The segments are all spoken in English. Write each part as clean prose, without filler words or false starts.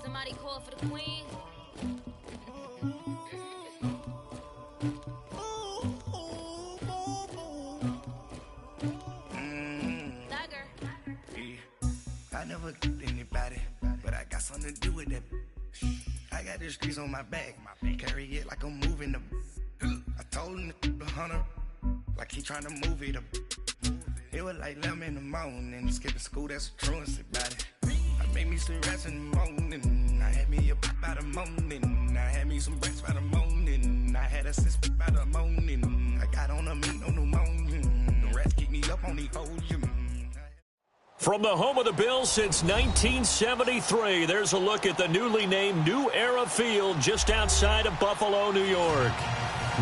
Somebody call for the queen. I never killed anybody, but I got something to do with that. I got the streets on my back, carry it like I'm moving the. I told him to hunter, like he trying to move it up. It was like 11 in the morning, skipping school, that's a truancy about it. I made me some rats in the morning, I had me a pop by the morning, I had me some breaks by the morning, I had a sis by the morning, I got on a meat on the morning, the rats keep me up on the volume. From the home of the Bills since 1973, there's a look at the newly named New Era Field just outside of Buffalo, New York.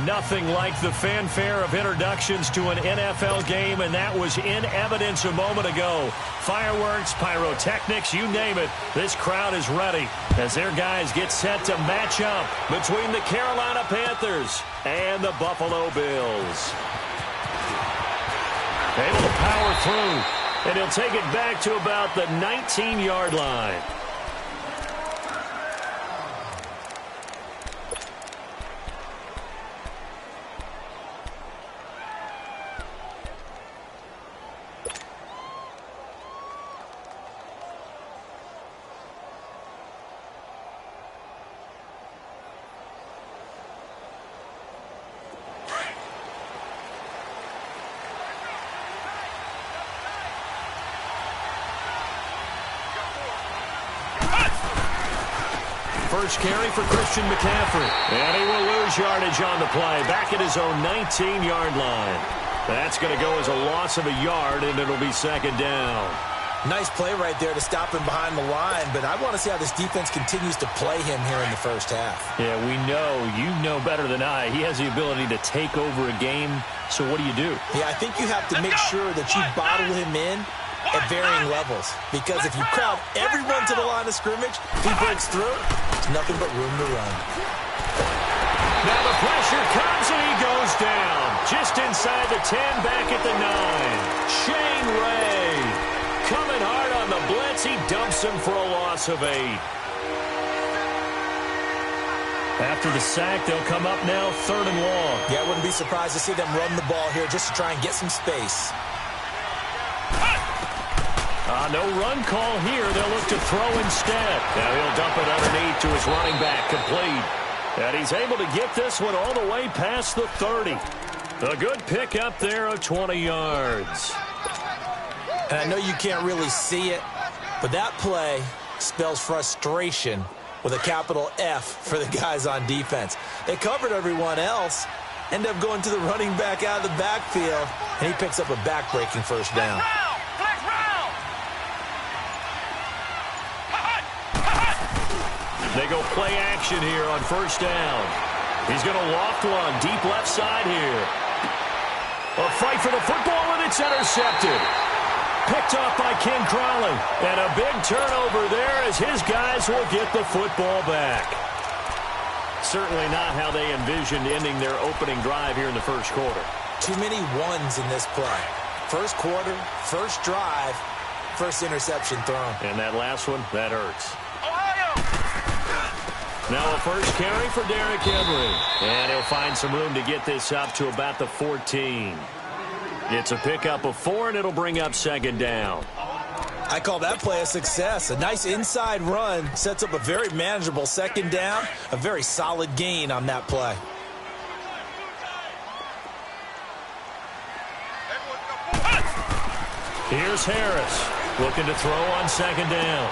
Nothing like the fanfare of introductions to an NFL game, and that was in evidence a moment ago. Fireworks, pyrotechnics, you name it. This crowd is ready as their guys get set to match up between the Carolina Panthers and the Buffalo Bills. Able to power through. And he'll take it back to about the 19-yard line. First carry for Christian McCaffrey. And he will lose yardage on the play. Back at his own 19-yard line. That's going to go as a loss of a yard, and it'll be second down. Nice play right there to stop him behind the line, but I want to see how this defense continues to play him here in the first half. Yeah, we know. You know better than I. He has the ability to take over a game, so what do you do? Yeah, I think you have to make sure that you bottle him in at varying levels, because if you crowd everyone to the line of scrimmage, if he breaks through, there's nothing but room to run. Now the pressure comes and he goes down. Just inside the 10, back at the 9. Shane Ray coming hard on the blitz. He dumps him for a loss of 8. After the sack, they'll come up now 3rd and long. Yeah, I wouldn't be surprised to see them run the ball here just to try and get some space. No run call here. They'll look to throw instead. Now he'll dump it underneath to his running back, complete. And he's able to get this one all the way past the 30. A good pick up there of 20 yards. And I know you can't really see it, but that play spells frustration with a capital F for the guys on defense. They covered everyone else, end up going to the running back out of the backfield, and he picks up a back-breaking first down. They go play action here on first down. He's going to loft one deep left side here. A fight for the football, and it's intercepted. Picked off by Ken Crowley. And a big turnover there as his guys will get the football back. Certainly not how they envisioned ending their opening drive here in the first quarter. Too many ones in this play. First quarter, first drive, first interception thrown. And that last one, that hurts. Now a first carry for Derrick Henry. And he'll find some room to get this up to about the 14. It's a pickup of 4, and it'll bring up second down. I call that play a success. A nice inside run sets up a very manageable second down. A very solid gain on that play. Here's Harris looking to throw on second down.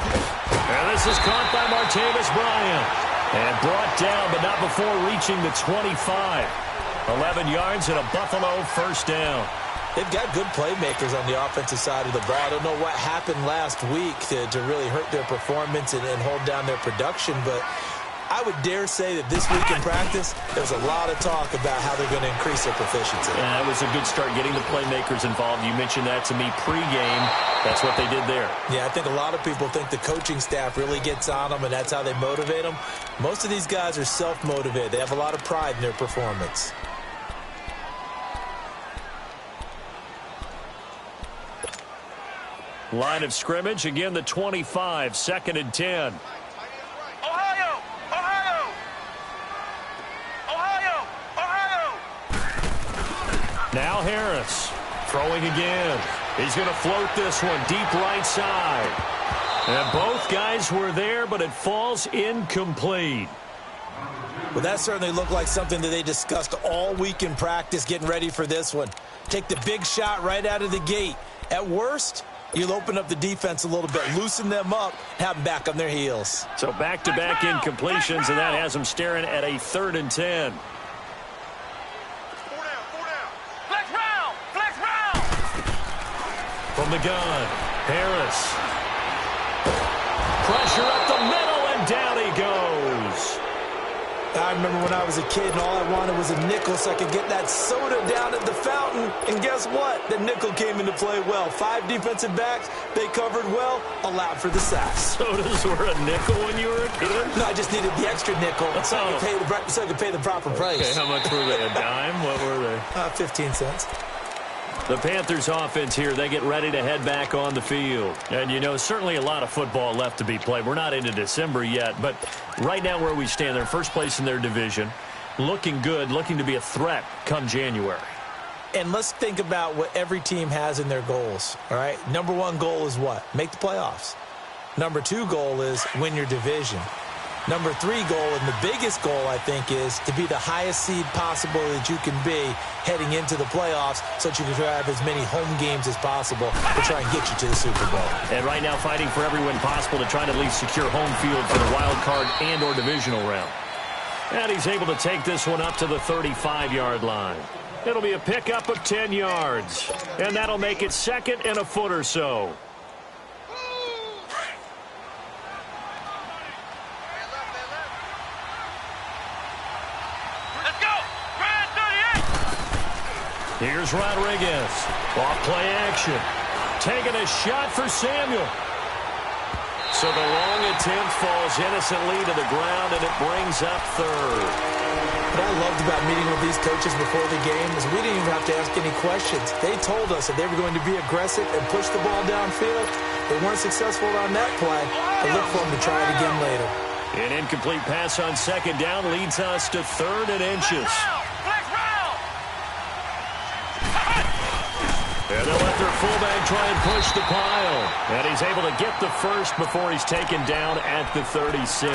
And this is caught by Martavis Bryant. And brought down, but not before reaching the 25. 11 yards and a Buffalo first down. They've got good playmakers on the offensive side of the ball. I don't know what happened last week to really hurt their performance and hold down their production, but I would dare say that this week in practice, there's a lot of talk about how they're going to increase their proficiency. Yeah, that was a good start getting the playmakers involved. You mentioned that to me pregame. That's what they did there. Yeah, I think a lot of people think the coaching staff really gets on them, and that's how they motivate them. Most of these guys are self-motivated. They have a lot of pride in their performance. Line of scrimmage, again the 25, 2nd and 10. Ohio! Ohio! Ohio! Ohio! Now Harris throwing again. He's going to float this one deep right side. And both guys were there, but it falls incomplete. Well, that certainly looked like something that they discussed all week in practice getting ready for this one. Take the big shot right out of the gate. At worst, you'll open up the defense a little bit, loosen them up, have them back on their heels. So back-to-back incompletions, and that has them staring at a 3rd and 10. Flex round! Flex round! From the gun, Harris. Pressure up the middle, and down he goes. I remember when I was a kid and all I wanted was a nickel so I could get that soda down at the fountain. And guess what? The nickel came into play well. 5 defensive backs, they covered well, allowed for the sacks. Sodas were a nickel when you were a kid? No, I just needed the extra nickel so I could pay the proper price. Okay, how much were they? A dime? What were they? 15 cents. The Panthers offense here, they get ready to head back on the field. And, you know, certainly a lot of football left to be played. We're not into December yet, but right now where we stand, they're first place in their division, looking good, looking to be a threat come January. And let's think about what every team has in their goals, all right? Number 1 goal is what? Make the playoffs. Number 2 goal is win your division. Number 3 goal, and the biggest goal, I think, is to be the highest seed possible that you can be heading into the playoffs so that you can have as many home games as possible to try and get you to the Super Bowl. And right now fighting for every win possible to try to at least secure home field for the wild card and or divisional round. And he's able to take this one up to the 35-yard line. It'll be a pickup of 10 yards. And that'll make it 2nd and a foot or so. Here's Rodriguez. Off play action. Taking a shot for Samuel. So the long attempt falls innocently to the ground, and it brings up 3rd. What I loved about meeting with these coaches before the game is we didn't even have to ask any questions. They told us that they were going to be aggressive and push the ball downfield. They weren't successful on that play, but look for them to try it again later. An incomplete pass on 2nd down leads us to 3rd and inches. And they'll let their fullback try and push the pile. And he's able to get the first before he's taken down at the 36.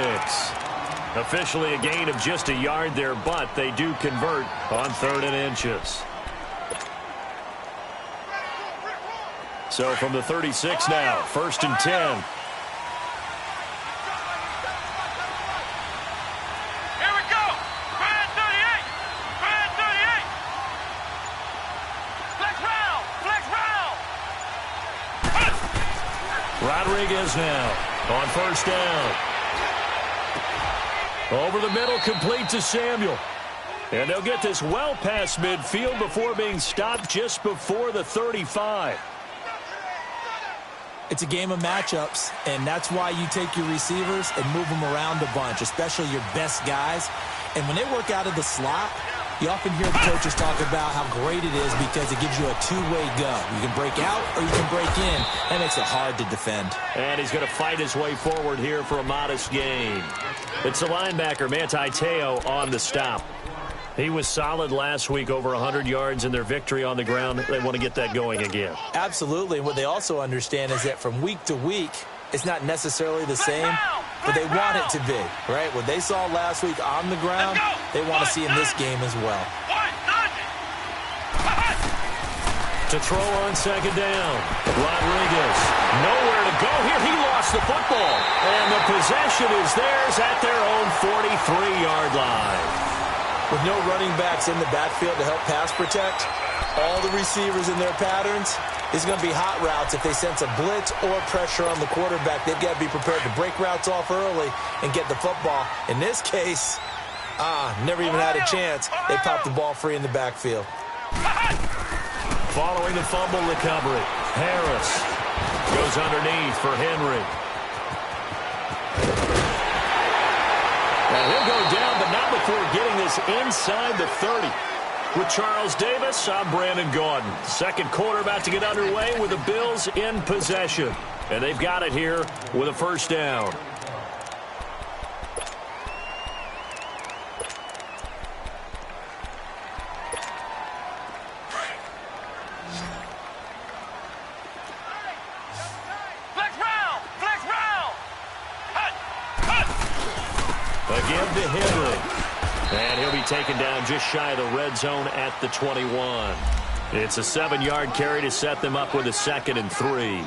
Officially a gain of just a yard there, but they do convert on 3rd and inches. So from the 36 now, 1st and 10. Rodriguez now on 1st down. Over the middle, complete to Samuel. And they'll get this well past midfield before being stopped just before the 35. It's a game of matchups, and that's why you take your receivers and move them around a bunch, especially your best guys. And when they work out of the slot, you often hear the coaches talk about how great it is because it gives you a two-way go. You can break out or you can break in. That makes it hard to defend. And he's going to fight his way forward here for a modest gain. It's the linebacker, Manti Te'o, on the stop. He was solid last week, over 100 yards in their victory on the ground. They want to get that going again. Absolutely. And what they also understand is that from week to week, it's not necessarily the same, but they want it to be, right? What they saw last week on the ground, they want to see in this game as well. To throw on 2nd down, Rodriguez. Nowhere to go here. He lost the football. And the possession is theirs at their own 43-yard line. With no running backs in the backfield to help pass protect, all the receivers in their patterns, it's going to be hot routes. If they sense a blitz or pressure on the quarterback, they've got to be prepared to break routes off early and get the football. In this case, never even had a chance. They popped the ball free in the backfield. Following the fumble recovery, Harris goes underneath for Henry. And he'll go down, but not before getting this inside the 30. With Charles Davis, I'm Brandon Gaudin. Second quarter about to get underway with the Bills in possession. And they've got it here with a first down. Again to Henry. And he'll be taken down just shy of the red zone at the 21. It's a 7-yard carry to set them up with a 2nd and 3.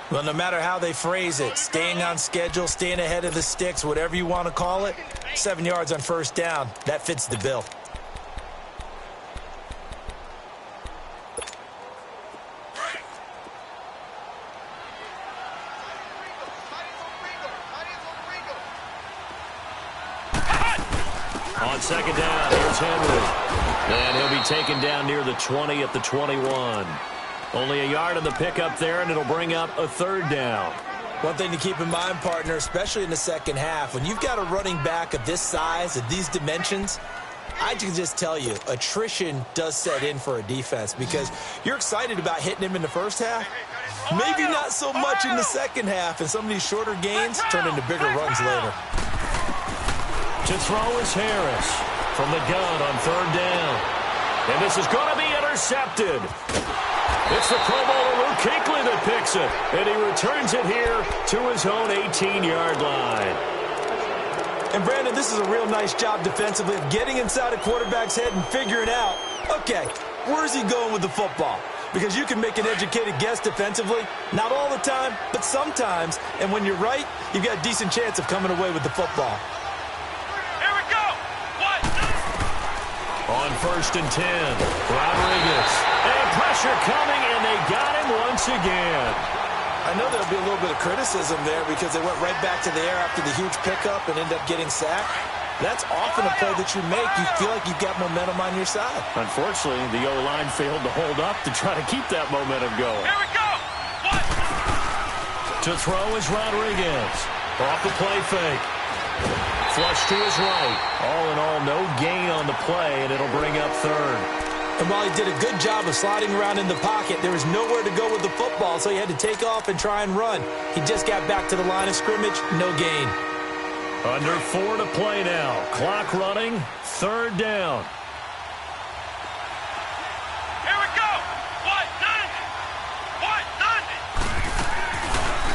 Well, no matter how they phrase it, staying on schedule, staying ahead of the sticks, whatever you want to call it, 7 yards on first down, that fits the bill. On second down, here's Henry. And he'll be taken down near the 20 at the 21. Only a yard on the pickup there, and it'll bring up a 3rd down. One thing to keep in mind, partner, especially in the second half, when you've got a running back of this size, of these dimensions, I can just tell you, attrition does set in for a defense because you're excited about hitting him in the first half. Maybe not so much in the second half, and some of these shorter gains turn into bigger runs later. To throw is Harris from the gun on 3rd down. And this is going to be intercepted. It's the Pro Bowler Luke Kuechly that picks it. And he returns it here to his own 18-yard line. And, Brandon, this is a real nice job defensively of getting inside a quarterback's head and figuring out, okay, where's he going with the football? Because you can make an educated guess defensively. Not all the time, but sometimes. And when you're right, you've got a decent chance of coming away with the football. On 1st and 10, Rodriguez. And pressure coming, and they got him once again. I know there'll be a little bit of criticism there because they went right back to the air after the huge pickup and ended up getting sacked. That's often a play that you make. You feel like you've got momentum on your side. Unfortunately, the O-line failed to hold up to try to keep that momentum going. Here we go! What? To throw is Rodriguez. Off the play fake. Flush to his right. All in all, no gain on the play, and it'll bring up 3rd. And while he did a good job of sliding around in the pocket, there was nowhere to go with the football, so he had to take off and try and run. He just got back to the line of scrimmage, no gain. Under 4 to play now. Clock running, 3rd down. Here we go! What?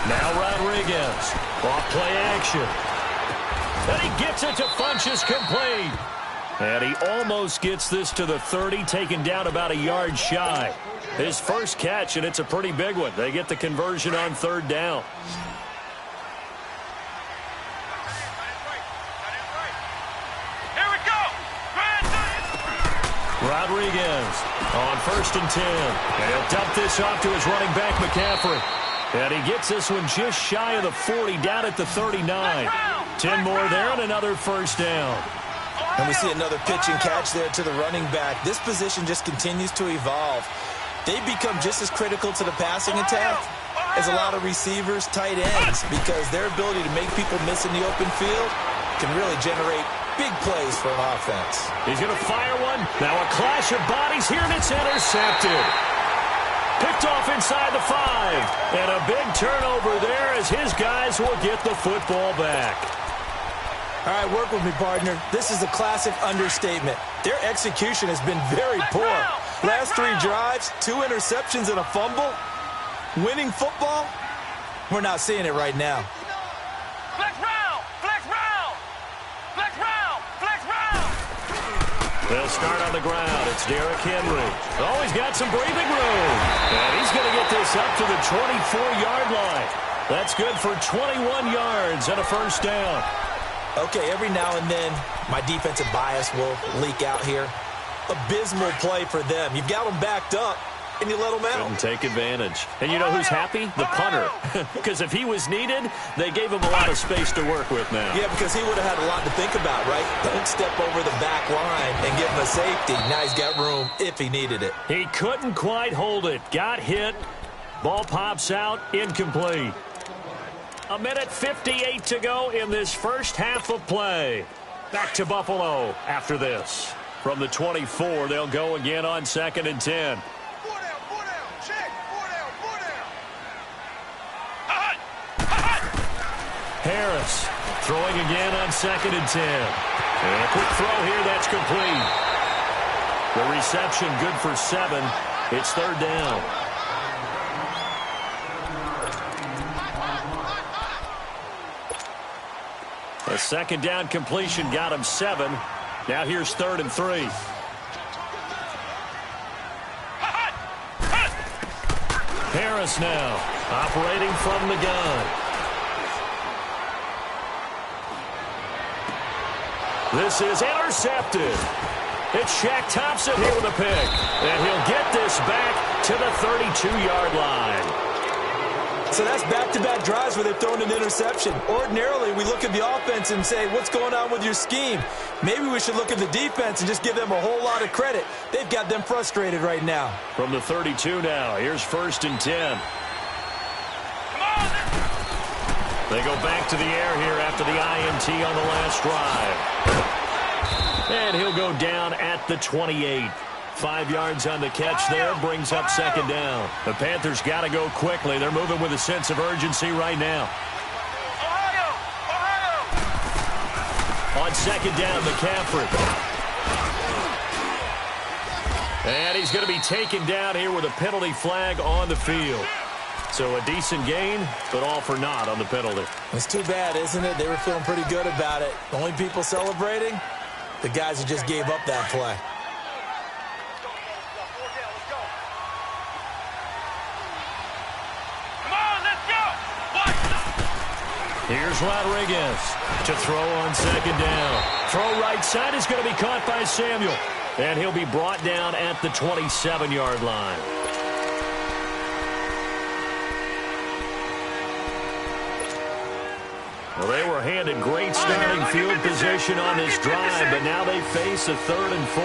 Now Rodriguez. Off play action. And he gets it to Funchess complete. And he almost gets this to the 30, taken down about a yard shy. His first catch, and it's a pretty big one. They get the conversion on 3rd down. Here we go! Rodriguez on 1st and 10. And he'll dump this off to his running back, McCaffrey. And he gets this one just shy of the 40, down at the 39. 10 more there and another first down. And we see another pitch and catch there to the running back. This position just continues to evolve. They become just as critical to the passing attack as a lot of receivers, tight ends, because their ability to make people miss in the open field can really generate big plays for an offense. He's going to fire one. Now a clash of bodies here, and it's intercepted. Picked off inside the 5. And a big turnover there as his guys will get the football back. All right, work with me, partner. This is a classic understatement. Their execution has been very poor. Last 3 drives, 2 interceptions and a fumble. Winning football? We're not seeing it right now. Flex round! Flex round! Flex round! Flex round! They'll start on the ground. It's Derrick Henry. Oh, he's got some breathing room. And he's going to get this up to the 24-yard line. That's good for 21 yards and a first down. Okay, every now and then, my defensive bias will leak out here. Abysmal play for them. You've got them backed up, and you let them out. Couldn't take advantage. And you know who's happy? The punter. Because if he was needed, they gave him a lot of space to work with now. Yeah, because he would have had a lot to think about, right? Don't step over the back line and give him a safety. Now he's got room if he needed it. He couldn't quite hold it. Got hit. Ball pops out. Incomplete. A minute 58 to go in this first half of play. Back to Buffalo after this. From the 24, they'll go again on 2nd and 10. Four down, check. Four down. Hot. Harris throwing again on 2nd and 10. And a quick throw here, that's complete. The reception good for 7. It's 3rd down. A 2nd down completion got him 7. Now here's 3rd and 3. Harris now operating from the gun. This is intercepted. It's Shaq Thompson here with a pick. And he'll get this back to the 32-yard line. So that's back-to-back drives where they've thrown an interception. Ordinarily, we look at the offense and say, what's going on with your scheme? Maybe we should look at the defense and just give them a whole lot of credit. They've got them frustrated right now. From the 32 now, here's 1st and 10. They go back to the air here after the INT on the last drive. And he'll go down at the 28. 5 yards on the catch there, brings up 2nd down. The Panthers got to go quickly. They're moving with a sense of urgency right now. On 2nd down, McCaffrey. And he's going to be taken down here with a penalty flag on the field. So a decent gain, but all for naught on the penalty. It's too bad, isn't it? They were feeling pretty good about it. The only people celebrating, the guys who just gave up that play. Here's Rodriguez to throw on 2nd down. Throw right side is going to be caught by Samuel. And he'll be brought down at the 27-yard line. Well, they were handed great starting field position on this drive, but now they face a 3rd and 4.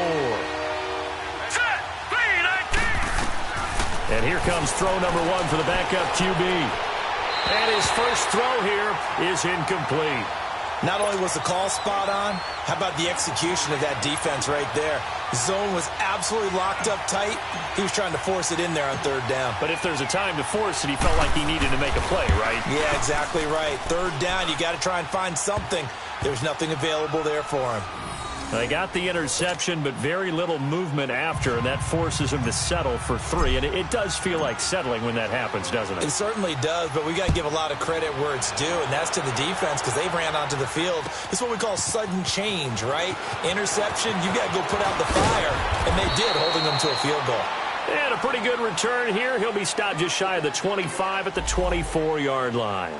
And here comes throw number 1 for the backup QB. And his first throw here is incomplete. Not only was the call spot on, how about the execution of that defense right there? Zone was absolutely locked up tight. He was trying to force it in there on 3rd down. But if there's a time to force it, he felt like he needed to make a play, right? Yeah, exactly right. 3rd down, you got to try and find something. There's nothing available there for him. They got the interception, but very little movement after, and that forces him to settle for 3. And it does feel like settling when that happens, doesn't it? It certainly does, but we got to give a lot of credit where it's due, and that's to the defense because they ran onto the field. It's what we call sudden change, right? Interception, you got to go put out the fire, and they did, holding them to a field goal. And a pretty good return here. He'll be stopped just shy of the 25 at the 24-yard line.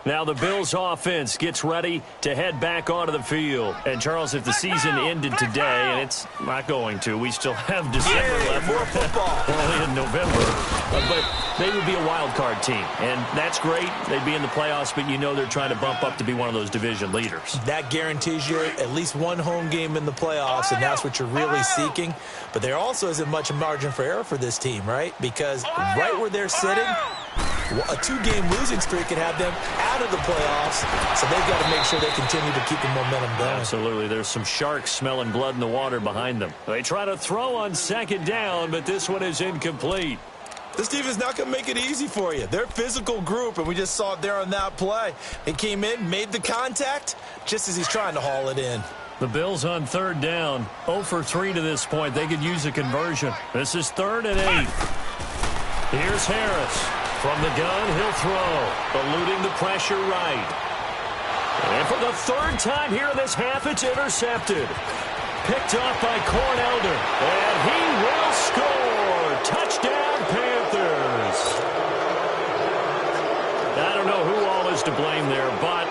Now the Bills offense gets ready to head back onto the field. And, Charles, if the season ended today, and it's not going to, we still have December left. More football. Only in November. But they would be a wild card team. And that's great. They'd be in the playoffs, but you know they're trying to bump up to be one of those division leaders. That guarantees you at least one home game in the playoffs, and that's what you're really seeking. But there also isn't much margin for error for this team, right? Because right where they're sitting, a 2-game losing streak could have them out of the playoffs, so they've got to make sure they continue to keep the momentum going. Absolutely. There's some sharks smelling blood in the water behind them. They try to throw on 2nd down, but this one is incomplete. This team is not going to make it easy for you. They're a physical group, and we just saw it there on that play. He came in, made the contact, just as he's trying to haul it in. The Bills on 3rd down, 0 for 3 to this point. They could use a conversion. This is 3rd and 8. Here's Harris. From the gun, he'll throw, eluding the pressure right. And for the 3rd time here in this half, it's intercepted. Picked off by Cornelder, and he will score. Touchdown, Panthers. I don't know who all is to blame there, but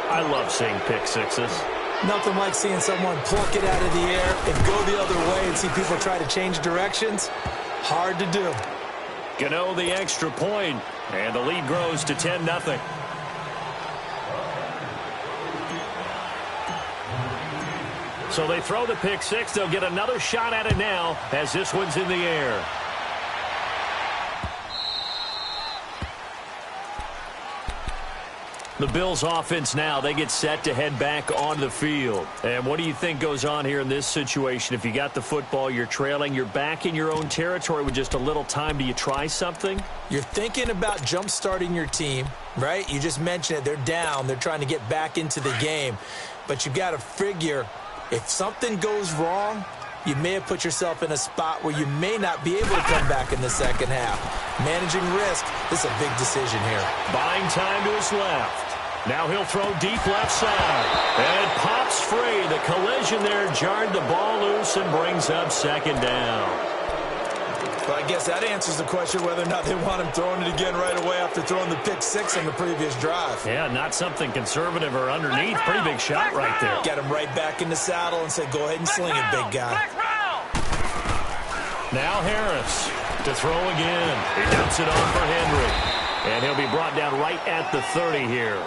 I love seeing pick sixes. Nothing like seeing someone pluck it out of the air and go the other way and see people try to change directions. Hard to do. Gano the extra point, and the lead grows to 10-0. So they throw the pick six. They'll get another shot at it now as this one's in the air. The Bills offense now, they get set to head back onto the field. And what do you think goes on here in this situation? If you got the football, you're trailing, you're back in your own territory with just a little time. Do you try something? You're thinking about jump-starting your team, right? You just mentioned it. They're down. They're trying to get back into the game. But you got to figure if something goes wrong, you may have put yourself in a spot where you may not be able to come back in the second half. Managing risk, this is a big decision here. Buying time to his left. Now he'll throw deep left side. And it pops free. The collision there jarred the ball loose and brings up second down. Well, I guess that answers the question whether or not they want him throwing it again right away after throwing the pick six on the previous drive. Yeah, not something conservative or underneath. Pretty big shot right there. Get him right back in the saddle and say, go ahead and sling it, big guy. Now Harris to throw again. He dumps it off for Henry. And he'll be brought down right at the 30 here.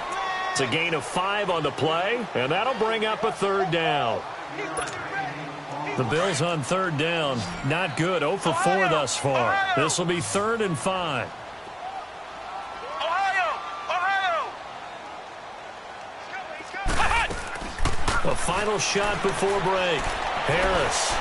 It's a gain of 5 on the play, and that'll bring up a third down. The Bills on third down, not good. 0 for 4 thus far. This will be 3rd and 5. A final shot before break. Harris.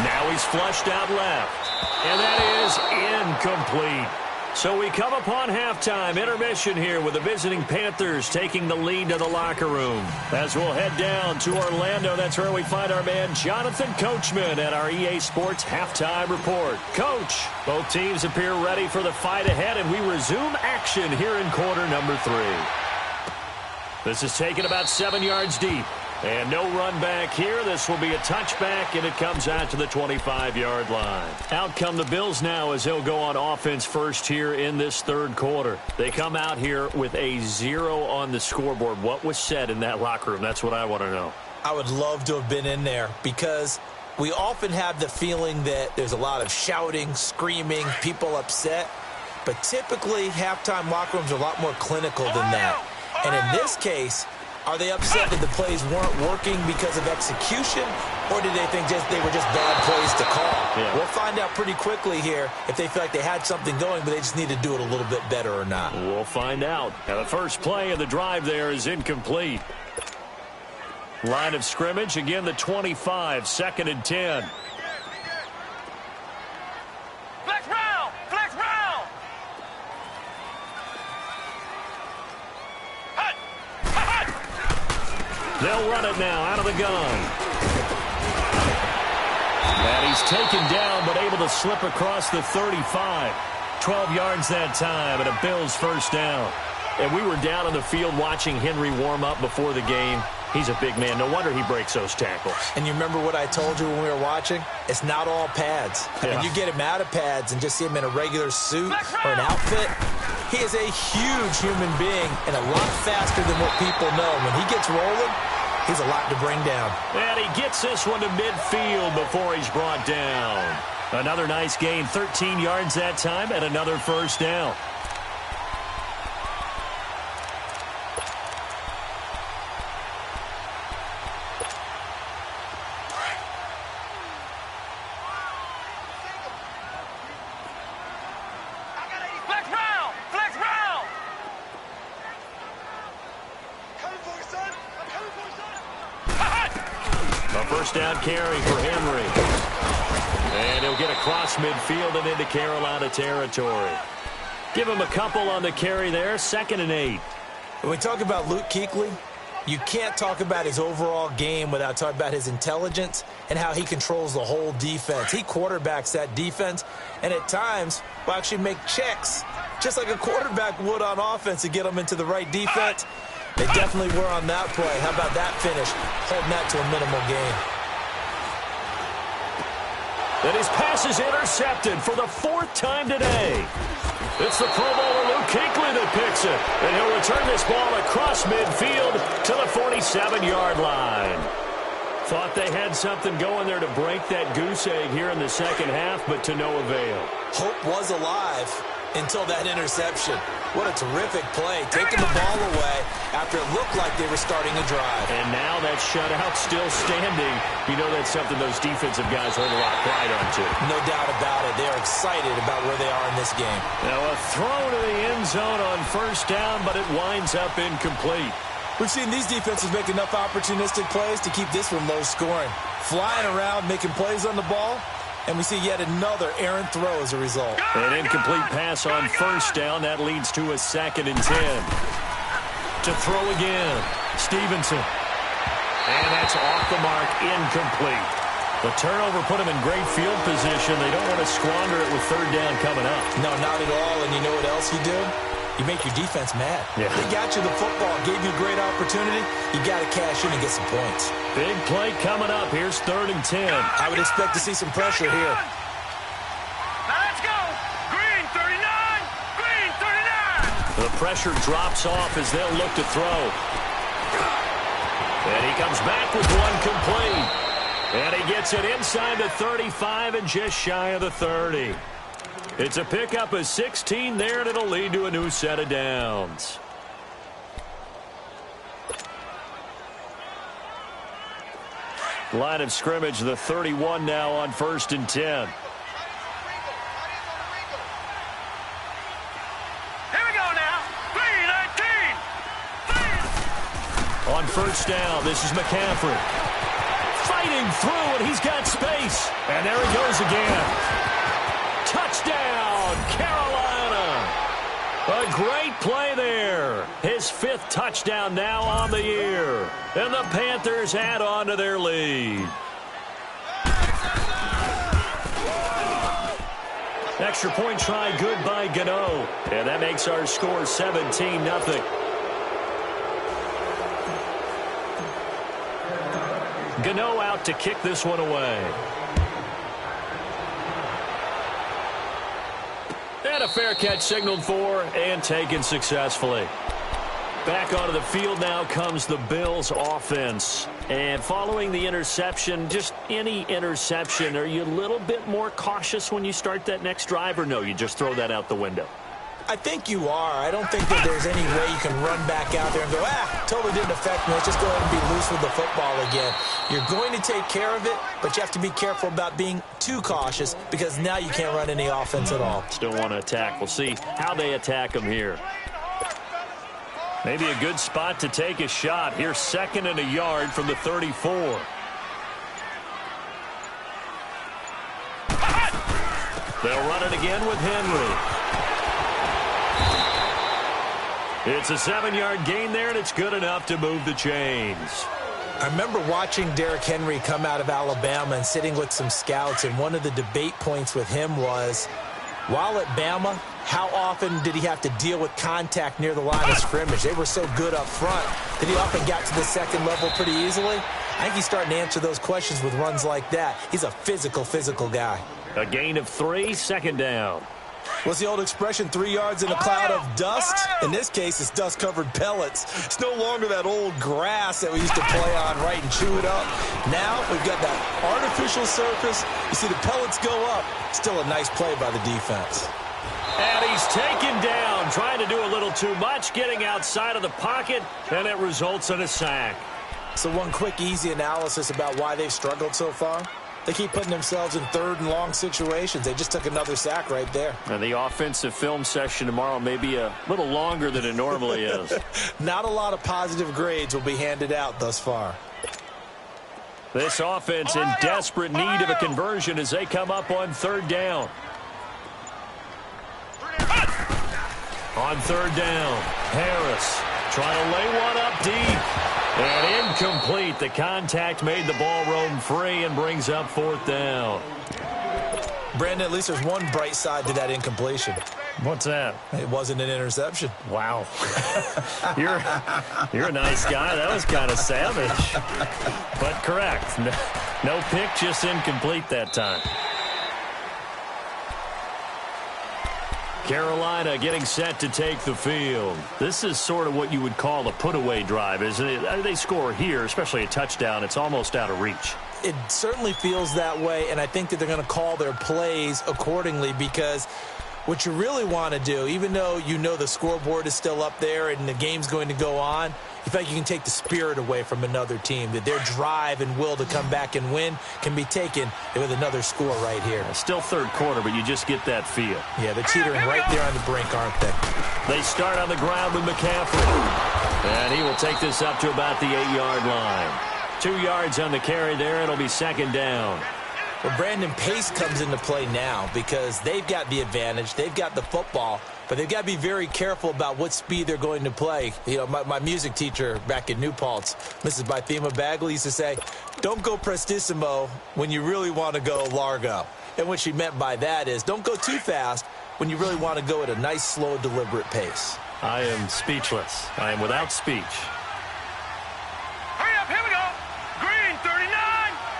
Now he's flushed out left. And that is incomplete. So we come upon halftime intermission here with the visiting Panthers taking the lead to the locker room. As we'll head down to Orlando, that's where we find our man Jonathan Coachman at our EA Sports Halftime Report. Coach, both teams appear ready for the fight ahead, and we resume action here in quarter number 3. This is taken about 7 yards deep. And no run back here. This will be a touchback, and it comes out to the 25-yard line. Out come the Bills now as they'll go on offense first here in this third quarter. They come out here with a 0 on the scoreboard. What was said in that locker room? That's what I want to know. I would love to have been in there because we often have the feeling that there's a lot of shouting, screaming, people upset. But typically, halftime locker rooms are a lot more clinical than that. And in this case, are they upset that the plays weren't working because of execution, or did they think they were just bad plays to call? Yeah. We'll find out pretty quickly here if they feel like they had something going, but they just need to do it a little bit better or not. We'll find out. Now, the first play of the drive there is incomplete. Line of scrimmage, again, the 25, 2nd and 10. They'll run it now out of the gun. And he's taken down but able to slip across the 35. 12 yards that time and a Bills first down. And we were down on the field watching Henry warm up before the game. He's a big man. No wonder he breaks those tackles. And you remember what I told you when we were watching? It's not all pads. I mean, you get him out of pads and just see him in a regular suit or an outfit. He is a huge human being and a lot faster than what people know. When he gets rolling, he's a lot to bring down. And he gets this one to midfield before he's brought down. Another nice gain, 13 yards that time, and another first down. Down carry for Henry. And he'll get across midfield and into Carolina territory. Give him a couple on the carry there. 2nd and 8. When we talk about Luke Kuechly, you can't talk about his overall game without talking about his intelligence and how he controls the whole defense. He quarterbacks that defense and at times will actually make checks just like a quarterback would on offense to get them into the right defense. They definitely were on that play. How about that finish? Holding that to a minimal gain. And his pass is intercepted for the 4th time today. It's the Pro Bowler Luke Kuechly that picks it. And he'll return this ball across midfield to the 47-yard line. Thought they had something going there to break that goose egg here in the second half, but to no avail. Hope was alive, until that interception. What a terrific play, taking the ball away after it looked like they were starting a drive. And now that shutout still standing. You know that's something those defensive guys hold a lot of pride on, too. No doubt about it. They're excited about where they are in this game. Now a throw to the end zone on first down, but it winds up incomplete. We've seen these defenses make enough opportunistic plays to keep this one low scoring. Flying around, making plays on the ball. And we see yet another errant throw as a result. An incomplete pass on first down. That leads to a 2nd and 10. To throw again. Stevenson. And that's off the mark. Incomplete. The turnover put them in great field position. They don't want to squander it with 3rd down coming up. No, not at all. And you know what else you do? You make your defense mad. Yeah. They got you the football, gave you a great opportunity. You got to cash in and get some points. Big play coming up. Here's 3rd and 10. I would expect to see some pressure here. Now let's go. Green 39. Green 39. The pressure drops off as they'll look to throw. And he comes back with one complete. And he gets it inside the 35 and just shy of the 30. It's a pickup of 16 there, and it'll lead to a new set of downs. Line of scrimmage, the 31 now on 1st and 10. Here we go now. Green 19. On first down, this is McCaffrey. Fighting through, and he's got space. And there he goes again. Touchdown, Carolina. A great play there. His 5th touchdown now on the year. And the Panthers add on to their lead. Extra point try good by Gano. And that makes our score 17-0. Gano out to kick this one away. And a fair catch signaled for and taken successfully. Back onto the field now comes the Bills offense. And following the interception, just any interception, are you a little bit more cautious when you start that next drive, or no, you just throw that out the window? I think you are. I don't think that there's any way you can run back out there and go, totally didn't affect me. Let's just go ahead and be loose with the football again. You're going to take care of it, but you have to be careful about being too cautious because now you can't run any offense at all. Still want to attack. We'll see how they attack them here. Maybe a good spot to take a shot. Here's 2nd and a yard from the 34. They'll run it again with Henry. It's a 7-yard gain there, and it's good enough to move the chains. I remember watching Derrick Henry come out of Alabama and sitting with some scouts, and one of the debate points with him was, while at Bama, how often did he have to deal with contact near the line of scrimmage? They were so good up front that he often got to the 2nd level pretty easily. I think he's starting to answer those questions with runs like that. He's a physical guy. A gain of 3, 2nd down. What's the old expression, 3 yards in a cloud of dust? In this case, it's dust-covered pellets. It's no longer that old grass that we used to play on, right, and chew it up. Now we've got that artificial surface. You see the pellets go up. Still a nice play by the defense. And he's taken down, trying to do a little too much, getting outside of the pocket, and it results in a sack. So one quick, easy analysis about why they've struggled so far. They keep putting themselves in 3rd and long situations. They just took another sack right there. And the offensive film session tomorrow may be a little longer than it normally is. Not a lot of positive grades will be handed out thus far. This offense in desperate need of a conversion as they come up on 3rd down. On 3rd down, Harris trying to lay one up deep. And incomplete. The contact made the ball roam free and brings up 4th down. Brandon, at least there's one bright side to that incompletion. What's that? It wasn't an interception. Wow. You're a nice guy. That was kind of savage. But correct. No pick, just incomplete that time. Carolina getting set to take the field. This is sort of what you would call a put-away drive, isn't it? They score here, especially a touchdown. It's almost out of reach. It certainly feels that way, and I think that they're going to call their plays accordingly because what you really want to do, even though you know the scoreboard is still up there and the game's going to go on, you feel like you can take the spirit away from another team, that their drive and will to come back and win can be taken with another score right here. Still third quarter, but you just get that feel. Yeah, they're teetering right there on the brink, aren't they? They start on the ground with McCaffrey. And he will take this up to about the 8-yard line. 2 yards on the carry there. It'll be second down. Well, Brandon, pace comes into play now because they've got the advantage. They've got the football, but they've got to be very careful about what speed they're going to play. You know, my music teacher back in New Paltz, Mrs. Bythema Bagley, used to say, don't go prestissimo when you really want to go largo. And what she meant by that is don't go too fast when you really want to go at a nice, slow, deliberate pace. I am speechless. I am without speech. Hurry up, here we go. Green 39,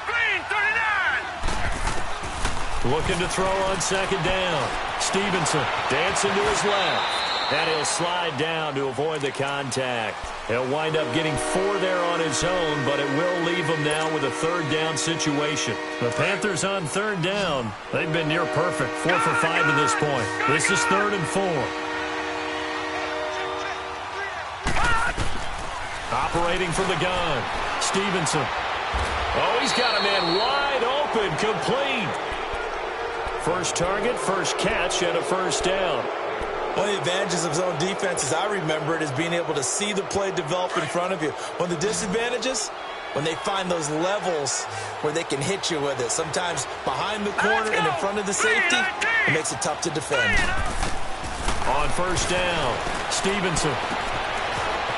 green 39. Looking to throw on second down. Stevenson dancing to his left. And he'll slide down to avoid the contact. He'll wind up getting 4 there on his own, but it will leave him now with a third down situation. The Panthers on third down. They've been near perfect. 4 for 5 to this point. This is 3rd and 4. Operating from the gun. Stevenson. Oh, he's got a man wide open. Complete. First target, first catch, and a first down. One of the advantages of zone defense, as I remember it, is being able to see the play develop in front of you. One of the disadvantages, when they find those levels where they can hit you with it. Sometimes behind the corner and in front of the safety, it makes it tough to defend. On first down, Stevenson.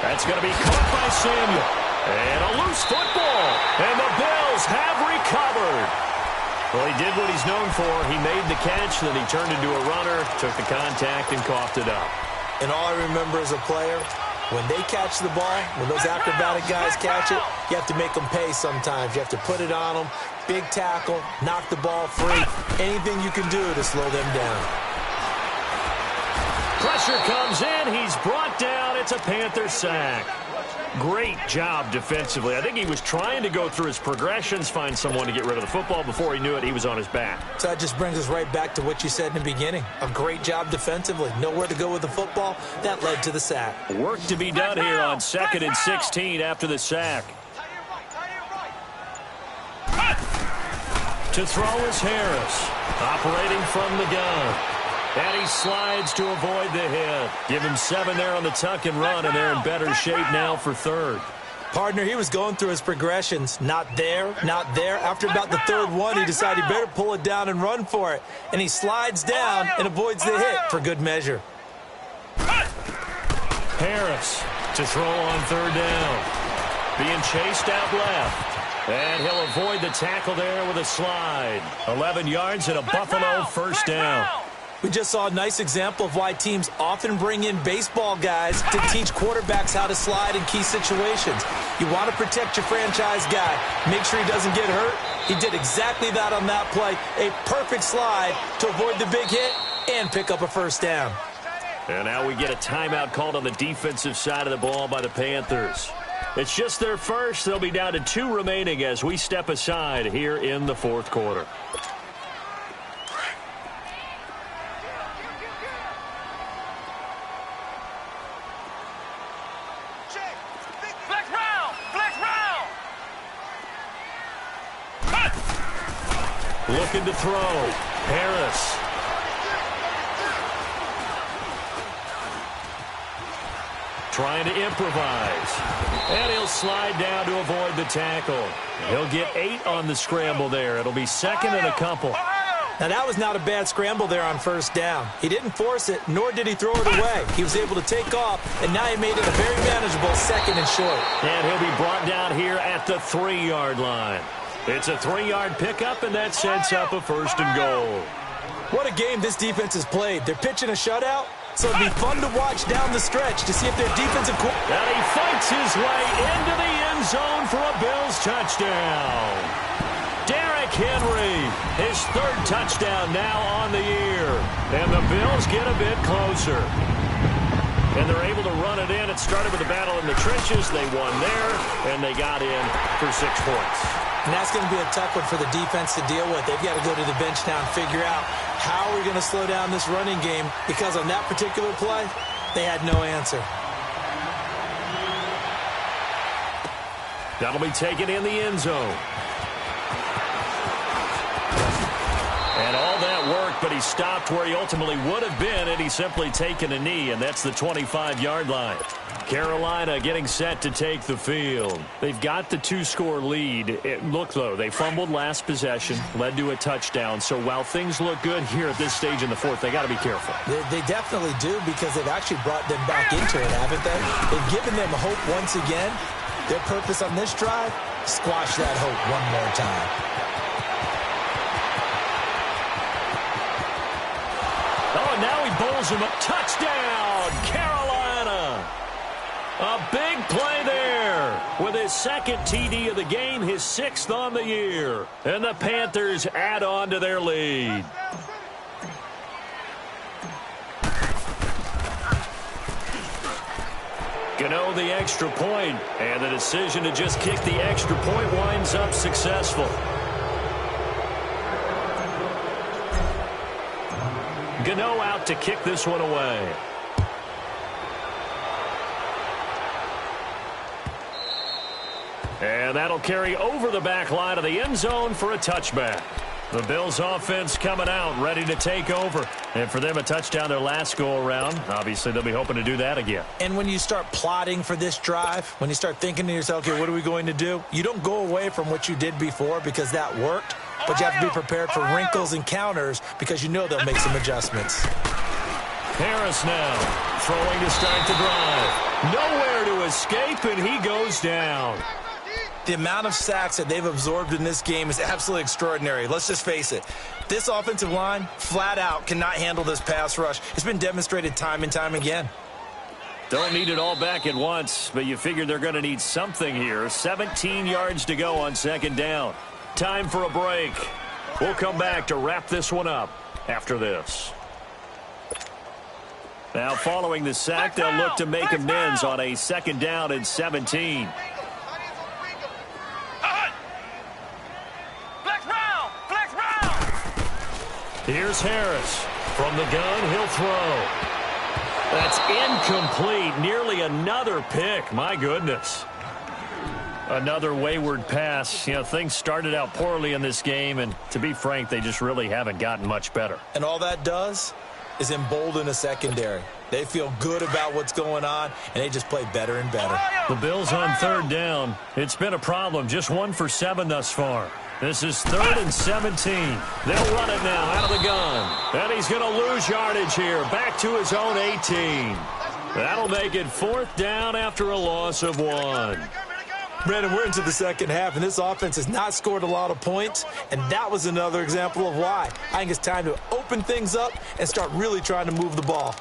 That's going to be caught by Samuel. And a loose football. And the Bills have recovered. Well, he did what he's known for. He made the catch, then he turned into a runner, took the contact, and coughed it up. And all I remember as a player, when they catch the ball, when those acrobatic guys catch it, you have to make them pay sometimes. You have to put it on them, big tackle, knock the ball free. Anything you can do to slow them down. Pressure comes in. He's brought down. It's a Panther sack. Great job defensively. I think he was trying to go through his progressions, find someone to get rid of the football. Before he knew it, he was on his back. So that just brings us right back to what you said in the beginning. A great job defensively. Nowhere to go with the football. That led to the sack. Work to be done here on 2nd and 16 after the sack. To throw is Harris. Operating from the gun. And he slides to avoid the hit. Give him 7 there on the tuck and run, and they're in better shape now for 3rd. Partner, he was going through his progressions. Not there, not there. After about the 3rd one, he decided he better pull it down and run for it. And he slides down and avoids the hit for good measure. Harris to throw on 3rd down. Being chased out left. And he'll avoid the tackle there with a slide. 11 yards and a Buffalo first down. We just saw a nice example of why teams often bring in baseball guys to teach quarterbacks how to slide in key situations. You want to protect your franchise guy. Make sure he doesn't get hurt. He did exactly that on that play. A perfect slide to avoid the big hit and pick up a first down. And now we get a timeout called on the defensive side of the ball by the Panthers. It's just their first. They'll be down to 2 remaining as we step aside here in the 4th quarter. Looking to throw. Harris. Trying to improvise. And he'll slide down to avoid the tackle. He'll get 8 on the scramble there. It'll be 2nd and a couple. Now, that was not a bad scramble there on first down. He didn't force it, nor did he throw it away. He was able to take off, and now he made it a very manageable 2nd and short. And he'll be brought down here at the 3-yard line. It's a 3-yard pickup, and that sets up a 1st and goal. What a game this defense has played. They're pitching a shutout, so it'll be fun to watch down the stretch to see if their defensive... And he fights his way into the end zone for a Bills touchdown. Derrick Henry, his 3rd touchdown now on the year. And the Bills get a bit closer. And they're able to run it in. It started with a battle in the trenches. They won there, and they got in for 6 points. And that's going to be a tough one for the defense to deal with. They've got to go to the bench now and figure out how are we going to slow down this running game? Because on that particular play, they had no answer. That'll be taken in the end zone. And all that worked, but he stopped where he ultimately would have been, and he's simply taken a knee, and that's the 25-yard line. Carolina getting set to take the field. They've got the 2-score lead. Look, though, they fumbled last possession, led to a touchdown. So while things look good here at this stage in the fourth, they got to be careful. They definitely do, because they've actually brought them back into it, haven't they? They've given them hope once again. Their purpose on this drive, squash that hope one more time. Oh, and now he bowls him up. Touchdown, Carolina. A big play there with his second TD of the game, his 6th on the year. And the Panthers add on to their lead. Gano the extra point, and the decision to just kick the extra point winds up successful. Gano out to kick this one away. And that'll carry over the back line of the end zone for a touchback. The Bills offense coming out, ready to take over. And for them, a touchdown their last go-around. Obviously, they'll be hoping to do that again. And when you start plotting for this drive, when you start thinking to yourself, okay, what are we going to do? You don't go away from what you did before because that worked. But you have to be prepared for wrinkles and counters because you know they'll make some adjustments. Harris now throwing to start the drive. Nowhere to escape, and he goes down. The amount of sacks that they've absorbed in this game is absolutely extraordinary. Let's just face it. This offensive line, flat out, cannot handle this pass rush. It's been demonstrated time and time again. Don't need it all back at once, but you figure they're going to need something here. 17 yards to go on 2nd down. Time for a break. We'll come back to wrap this one up after this. Now, following the sack, they'll look to make amends on a 2nd down and 17. Here's Harris. From the gun, he'll throw. That's incomplete. Nearly another pick. My goodness. Another wayward pass. You know, things started out poorly in this game, and to be frank, they just really haven't gotten much better. And all that does is embolden a secondary. They feel good about what's going on, and they just play better and better. The Bills on 3rd down. It's been a problem. Just 1 for 7 thus far. This is 3rd and 17. They'll run it now out of the gun. And he's going to lose yardage here. Back to his own 18. That'll make it 4th down after a loss of 1. Brandon, we're into the second half, and this offense has not scored a lot of points, and that was another example of why. I think it's time to open things up and start really trying to move the ball.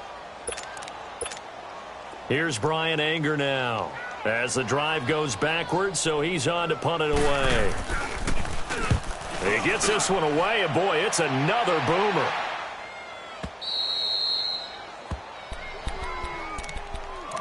Here's Brian Anger now as the drive goes backwards, so he's on to punt it away. He gets this one away, and boy, it's another boomer.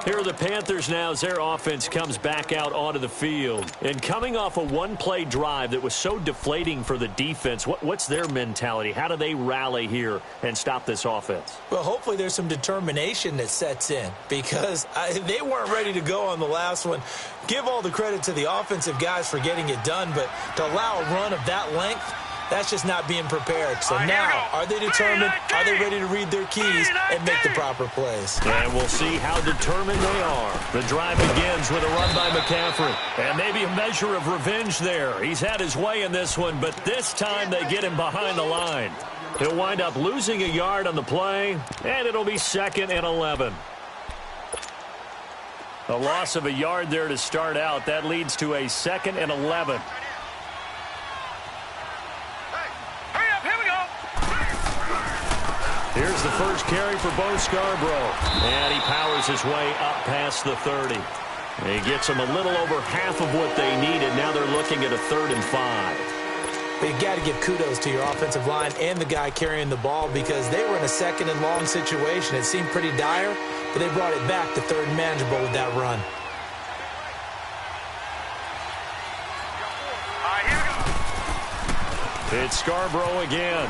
Here are the Panthers now as their offense comes back out onto the field. And coming off a one-play drive that was so deflating for the defense, what's their mentality? How do they rally here and stop this offense? Well, hopefully there's some determination that sets in because they weren't ready to go on the last one. Give all the credit to the offensive guys for getting it done, but to allow a run of that length, that's just not being prepared. So now, are they determined? Are they ready to read their keys and make the proper plays? And we'll see how determined they are. The drive begins with a run by McCaffrey. And maybe a measure of revenge there. He's had his way in this one, but this time they get him behind the line. He'll wind up losing a yard on the play, and it'll be 2nd and 11. A loss of a yard there to start out. That leads to a 2nd and 11. Here's the first carry for Bo Scarborough. And he powers his way up past the 30. He gets them a little over half of what they needed. Now they're looking at a 3rd and 5. But you got to give kudos to your offensive line and the guy carrying the ball because they were in a 2nd and long situation. It seemed pretty dire, but they brought it back to 3rd and manageable with that run. It's Scarborough again.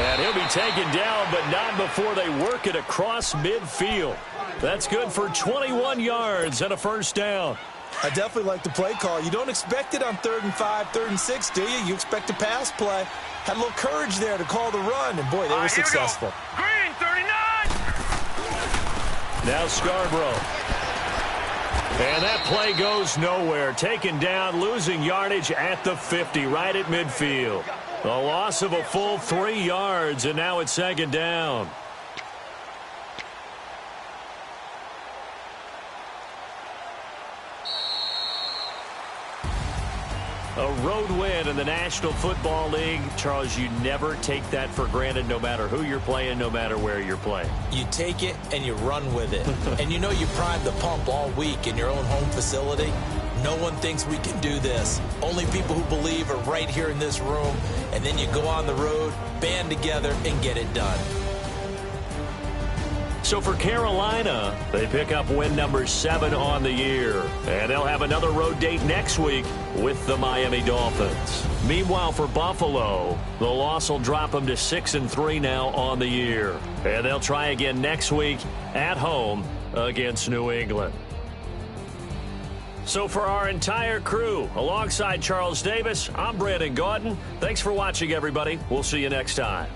And he'll be taken down, but not before they work it across midfield. That's good for 21 yards and a first down. I definitely like the play call. You don't expect it on 3rd and 5, 3rd and 6, do you? You expect a pass play. Had a little courage there to call the run, and boy, they were successful. Green, 39! Now Scarborough. And that play goes nowhere. Taken down, losing yardage at the 50, right at midfield. A loss of a full 3 yards, and now it's 2nd down. A road win in the National Football League. Charles, you never take that for granted, no matter who you're playing, no matter where you're playing. You take it and you run with it. And you know you primed the pump all week in your own home facility. No one thinks we can do this. Only people who believe are right here in this room. And then you go on the road, band together, and get it done. So for Carolina, they pick up win number 7 on the year. And they'll have another road date next week with the Miami Dolphins. Meanwhile, for Buffalo, the loss will drop them to 6-3 now on the year. And they'll try again next week at home against New England. So for our entire crew, alongside Charles Davis, I'm Brandon Gaudin. Thanks for watching, everybody. We'll see you next time.